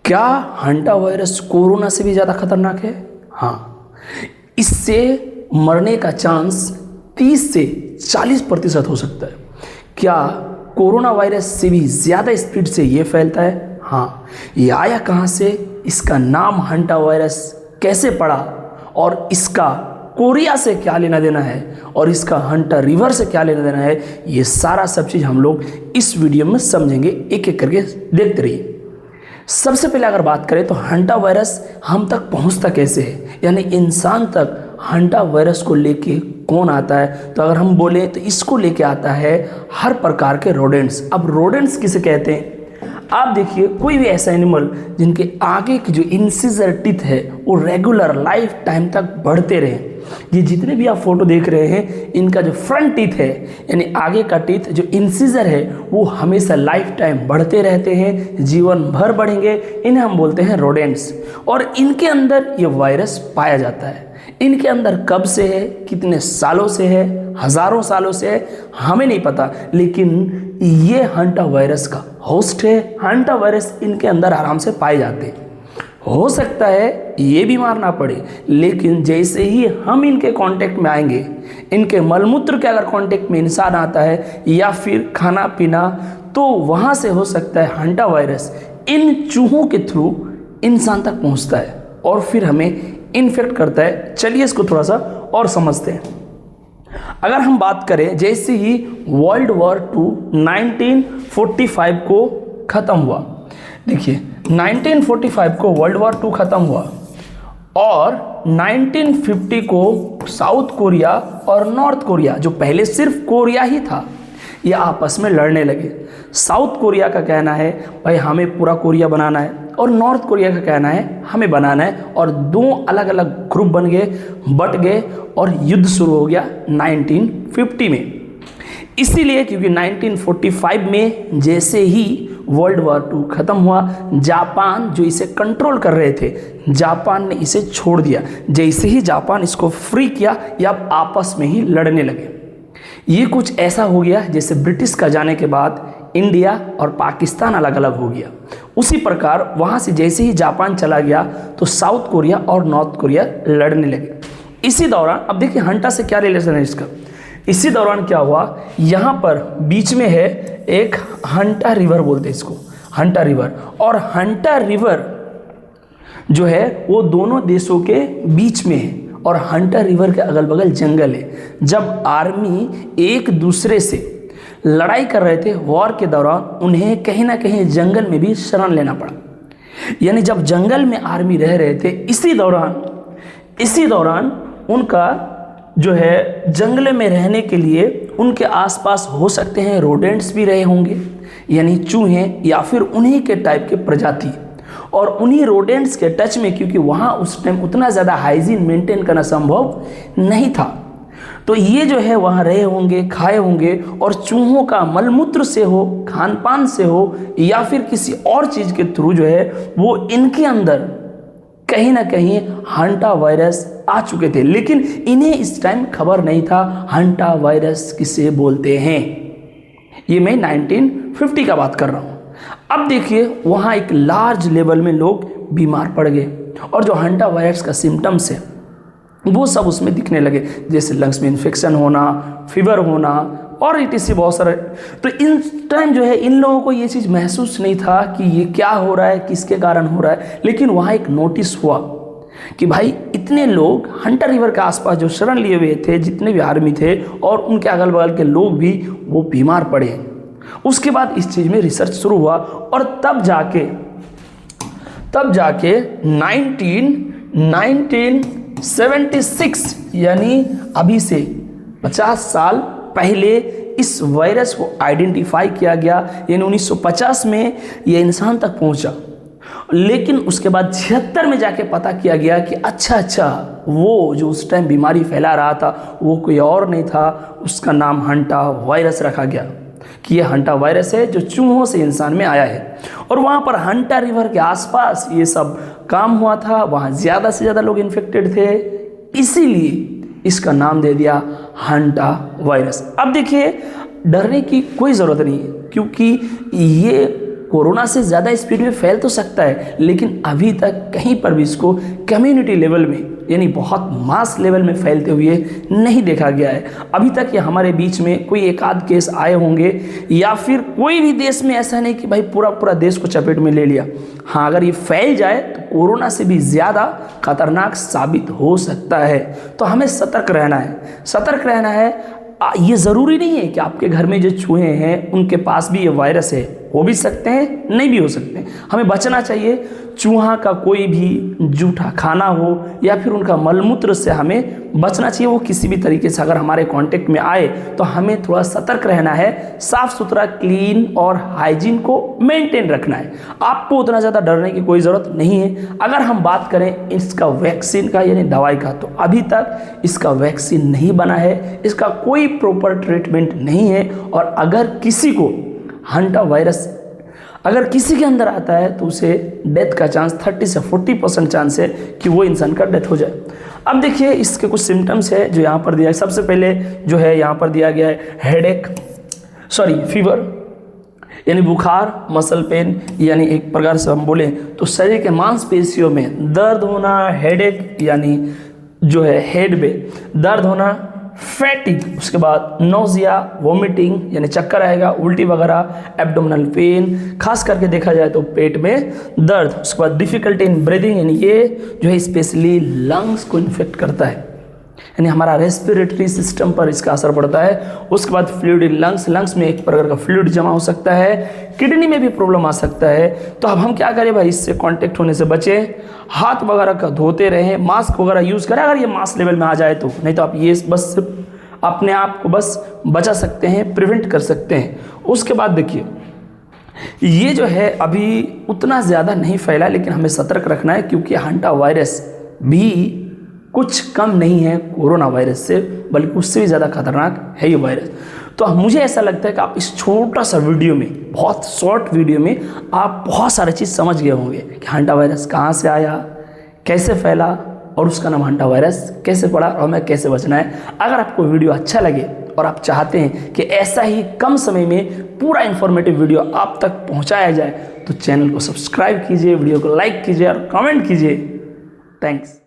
क्या hanta virus corona से भी ज़्यादा खतरनाक है? हाँ, इससे मरने का चांस 30 से 40% हो सकता है। क्या कोरोना वायरस से भी ज़्यादा स्पीड से ये फैलता है? हाँ। ये आया कहाँ से, इसका नाम हंटा वायरस कैसे पड़ा, और इसका कोरिया से क्या लेना देना है, और इसका हंटा रिवर से क्या लेना देना है, ये सारा सब चीज़ हम लोग इस वीडियो में समझेंगे। एक एक करके देखते रहिए। सबसे पहले अगर बात करें तो हंटा वायरस हम तक पहुंचता कैसे है, यानी इंसान तक हंटा वायरस को लेके कौन आता है। तो अगर हम बोले तो इसको लेके आता है हर प्रकार के रोडेंट्स। अब रोडेंट्स किसे कहते हैं? आप देखिए, कोई भी ऐसा एनिमल जिनके आगे की जो इंसिजर टीथ है वो रेगुलर लाइफ टाइम तक बढ़ते रहे। ये जितने भी आप फोटो देख रहे हैं, इनका जो फ्रंट टीथ है यानी आगे का टीथ जो इंसिजर है वो हमेशा लाइफ टाइम बढ़ते रहते हैं, जीवन भर बढ़ेंगे। इन्हें हम बोलते हैं रोडेंट्स। और इनके अंदर ये वायरस पाया जाता है। इनके अंदर कब से है, कितने सालों से है, हजारों सालों से है, हमें नहीं पता, लेकिन ये हंटा वायरस का होस्ट है। हंटा वायरस इनके अंदर आराम से पाए जाते हैं। हो सकता है ये बीमार ना पड़े, लेकिन जैसे ही हम इनके कांटेक्ट में आएंगे, इनके मलमूत्र के अगर कांटेक्ट में इंसान आता है या फिर खाना पीना, तो वहाँ से हो सकता है हंटा वायरस इन चूहों के थ्रू इंसान तक पहुँचता है और फिर हमें इन्फेक्ट करता है। चलिए इसको थोड़ा सा और समझते हैं। अगर हम बात करें, जैसे ही वर्ल्ड वॉर 2 1945 को ख़त्म हुआ, देखिए 1945 को वर्ल्ड वॉर 2 ख़त्म हुआ और 1950 को साउथ कोरिया और नॉर्थ कोरिया, जो पहले सिर्फ कोरिया ही था, ये आपस में लड़ने लगे। साउथ कोरिया का कहना है भाई हमें पूरा कोरिया बनाना है, और नॉर्थ कोरिया का कहना है हमें बनाना है, और दो अलग अलग ग्रुप बन गए, बट गए और युद्ध शुरू हो गया 1950 में। इसीलिए क्योंकि 1945 में जैसे ही वर्ल्ड वॉर 2 ख़त्म हुआ, जापान जो इसे कंट्रोल कर रहे थे, जापान ने इसे छोड़ दिया। जैसे ही जापान इसको फ्री किया, ये अब आपस में ही लड़ने लगे। ये कुछ ऐसा हो गया जैसे ब्रिटिश का जाने के बाद इंडिया और पाकिस्तान अलग अलग हो गया। उसी प्रकार वहाँ से जैसे ही जापान चला गया तो साउथ कोरिया और नॉर्थ कोरिया लड़ने लगे। इसी दौरान अब देखिए हंटा से क्या रिलेशन है इसका। इसी दौरान क्या हुआ, यहाँ पर बीच में है एक हंटा रिवर, बोलते हैं इसको हंटा रिवर। और हंटा रिवर जो है वो दोनों देशों के बीच में है, और हंटा रिवर के अगल बगल जंगल है। जब आर्मी एक दूसरे से लड़ाई कर रहे थे वॉर के दौरान, उन्हें कहीं ना कहीं जंगल में भी शरण लेना पड़ा। यानी जब जंगल में आर्मी रह रहे थे, इसी दौरान उनका जो है जंगल में रहने के लिए उनके आसपास हो सकते हैं रोडेंट्स भी रहे होंगे, यानी चूहे या फिर उन्हीं के टाइप के प्रजाति। और उन्हीं रोडेंट्स के टच में, क्योंकि वहाँ उस टाइम उतना ज़्यादा हाइजीन मेंटेन करना संभव नहीं था, तो ये जो है वहाँ रहे होंगे, खाए होंगे, और चूहों का मलमूत्र से हो, खान पान से हो, या फिर किसी और चीज़ के थ्रू जो है वो इनके अंदर कहीं ना कहीं हंटा वायरस आ चुके थे। लेकिन इन्हें इस टाइम खबर नहीं था हंटा वायरस किसे बोलते हैं। ये मैं 1950 का बात कर रहा हूँ। अब देखिए वहाँ एक लार्ज लेवल में लोग बीमार पड़ गए, और जो हंटा वायरस का सिम्टम्स है वो सब उसमें दिखने लगे, जैसे लंग्स में इन्फेक्शन होना, फीवर होना, और इसी बहुत सारे। तो इन टाइम जो है इन लोगों को ये चीज़ महसूस नहीं था कि ये क्या हो रहा है, किसके कारण हो रहा है। लेकिन वहाँ एक नोटिस हुआ कि भाई इतने लोग हंटा रिवर के आसपास जो शरण लिए हुए थे, जितने भी आर्मी थे और उनके अगल बगल के लोग भी, वो बीमार पड़े। उसके बाद इस चीज़ में रिसर्च शुरू हुआ, और तब जाके 1976 यानी अभी से 50 साल पहले इस वायरस को आइडेंटिफाई किया गया। यानी 1950 में ये इंसान तक पहुंचा, लेकिन उसके बाद 76 में जाके पता किया गया कि अच्छा वो जो उस टाइम बीमारी फैला रहा था वो कोई और नहीं था, उसका नाम हंटा वायरस रखा गया कि ये हंटा वायरस है जो चूहों से इंसान में आया है। और वहाँ पर हंटा रिवर के आसपास ये सब काम हुआ था, वहाँ ज़्यादा से ज़्यादा लोग इन्फेक्टेड थे, इसीलिए इसका नाम दे दिया हंटा वायरस। अब देखिए डरने की कोई ज़रूरत नहीं है, क्योंकि ये कोरोना से ज़्यादा स्पीड में फैल तो सकता है, लेकिन अभी तक कहीं पर भी इसको कम्युनिटी लेवल में यानी बहुत मास लेवल में फैलते हुए नहीं देखा गया है। अभी तक ये हमारे बीच में कोई एक आध केस आए होंगे, या फिर कोई भी देश में ऐसा नहीं कि भाई पूरा देश को चपेट में ले लिया। हाँ, अगर ये फैल जाए तो कोरोना से भी ज़्यादा खतरनाक साबित हो सकता है। तो हमें सतर्क रहना है, सतर्क रहना है। ये ज़रूरी नहीं है कि आपके घर में जो चूहे हैं उनके पास भी ये वायरस है, हो भी सकते हैं, नहीं भी हो सकते हैं। हमें बचना चाहिए। चूहा का कोई भी जूठा खाना हो या फिर उनका मलमूत्र से हमें बचना चाहिए। वो किसी भी तरीके से अगर हमारे कांटेक्ट में आए तो हमें थोड़ा सतर्क रहना है, साफ़ सुथरा, क्लीन और हाइजीन को मेंटेन रखना है। आपको उतना ज़्यादा डरने की कोई ज़रूरत नहीं है। अगर हम बात करें इसका वैक्सीन का यानी दवाई का, तो अभी तक इसका वैक्सीन नहीं बना है, इसका कोई प्रॉपर ट्रीटमेंट नहीं है। और अगर किसी को हंटा वायरस अगर किसी के अंदर आता है तो उसे डेथ का चांस 30 से 40% चांस है कि वो इंसान का डेथ हो जाए। अब देखिए इसके कुछ सिम्टम्स है जो यहाँ पर दिया है। सबसे पहले जो है यहाँ पर दिया गया है फीवर यानी बुखार, मसल पेन, यानी एक प्रकार से हम बोले तो शरीर के मांसपेशियों में दर्द होना, हेडेक यानी जो है हेड में दर्द होना, फैटिक, उसके बाद नोजिया, वोमिटिंग यानी चक्कर आएगा, उल्टी वगैरह, एब्डोमिनल पेन, खास करके देखा जाए तो पेट में दर्द, उसके बाद डिफिकल्टी इन ब्रीदिंग यानी ये जो है स्पेशली लंग्स को इन्फेक्ट करता है, यानी हमारा रेस्पिरेटरी सिस्टम पर इसका असर पड़ता है। उसके बाद फ्लूइड इन लंग्स में एक प्रकार का फ्लूइड जमा हो सकता है, किडनी में भी प्रॉब्लम आ सकता है। तो अब हम क्या करें भाई, इससे कांटेक्ट होने से बचें, हाथ वगैरह का धोते रहें, मास्क वगैरह यूज़ करें अगर ये मास लेवल में आ जाए तो, नहीं तो आप ये बस अपने आप को बस बचा सकते हैं, प्रिवेंट कर सकते हैं। उसके बाद देखिए ये जो है अभी उतना ज़्यादा नहीं फैला, लेकिन हमें सतर्क रखना है क्योंकि हंटा वायरस भी कुछ कम नहीं है कोरोना वायरस से, बल्कि उससे भी ज़्यादा खतरनाक है ये वायरस। तो मुझे ऐसा लगता है कि आप इस छोटा सा वीडियो में, बहुत शॉर्ट वीडियो में आप बहुत सारी चीज़ समझ गए होंगे कि हंटा वायरस कहाँ से आया, कैसे फैला और उसका नाम हंटा वायरस कैसे पड़ा और हमें कैसे बचना है। अगर आपको वीडियो अच्छा लगे और आप चाहते हैं कि ऐसा ही कम समय में पूरा इन्फॉर्मेटिव वीडियो आप तक पहुँचाया जाए तो चैनल को सब्सक्राइब कीजिए, वीडियो को लाइक कीजिए और कमेंट कीजिए। थैंक्स।